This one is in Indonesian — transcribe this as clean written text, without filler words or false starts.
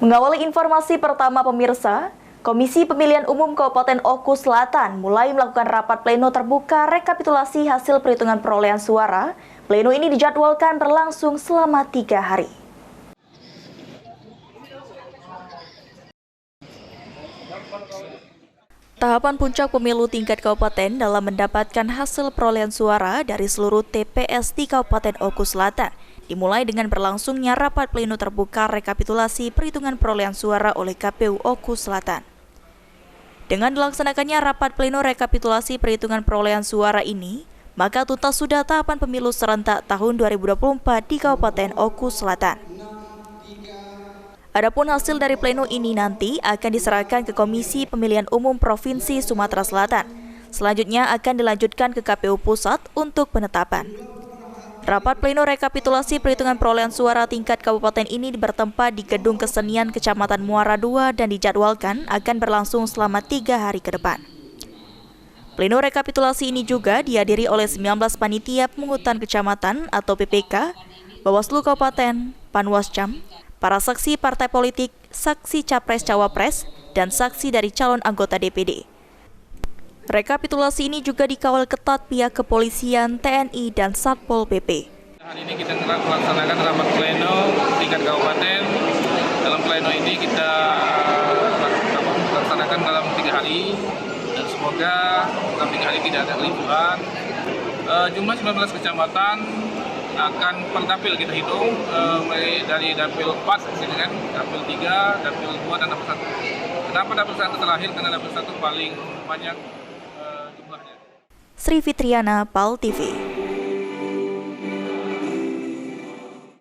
Mengawali informasi pertama pemirsa, Komisi Pemilihan Umum Kabupaten Oku Selatan mulai melakukan rapat pleno terbuka rekapitulasi hasil perhitungan perolehan suara. Pleno ini dijadwalkan berlangsung selama 3 hari. Tahapan puncak pemilu tingkat kabupaten dalam mendapatkan hasil perolehan suara dari seluruh TPS di Kabupaten Oku Selatan dimulai dengan berlangsungnya rapat pleno terbuka rekapitulasi perhitungan perolehan suara oleh KPU Oku Selatan. Dengan dilaksanakannya rapat pleno rekapitulasi perhitungan perolehan suara ini, maka tuntas sudah tahapan pemilu serentak tahun 2024 di Kabupaten Oku Selatan. Adapun hasil dari pleno ini nanti akan diserahkan ke Komisi Pemilihan Umum Provinsi Sumatera Selatan. Selanjutnya akan dilanjutkan ke KPU Pusat untuk penetapan. Rapat pleno rekapitulasi perhitungan perolehan suara tingkat kabupaten ini bertempat di Gedung Kesenian Kecamatan Muara II dan dijadwalkan akan berlangsung selama 3 hari ke depan. Pleno rekapitulasi ini juga dihadiri oleh 19 panitia pemungutan kecamatan atau PPK, Bawaslu Kabupaten, Panwascam, para saksi partai politik, saksi capres-cawapres, dan saksi dari calon anggota DPD. Rekapitulasi ini juga dikawal ketat pihak kepolisian, TNI, dan Satpol PP. Hari ini kita melaksanakan rapat pleno tingkat kabupaten. Dalam pleno ini kita laksanakan dalam 3 hari dan semoga dalam 3 hari tidak ada keribuan. Jumlah 19 kecamatan akan per dapil kita hitung, mulai dari dapil 4, dapil 3, dapil 2, dan dapil 1. Kenapa dapil 1 terakhir? Karena dapil 1 paling banyak jumlahnya. Sri Fitriana, PAL TV.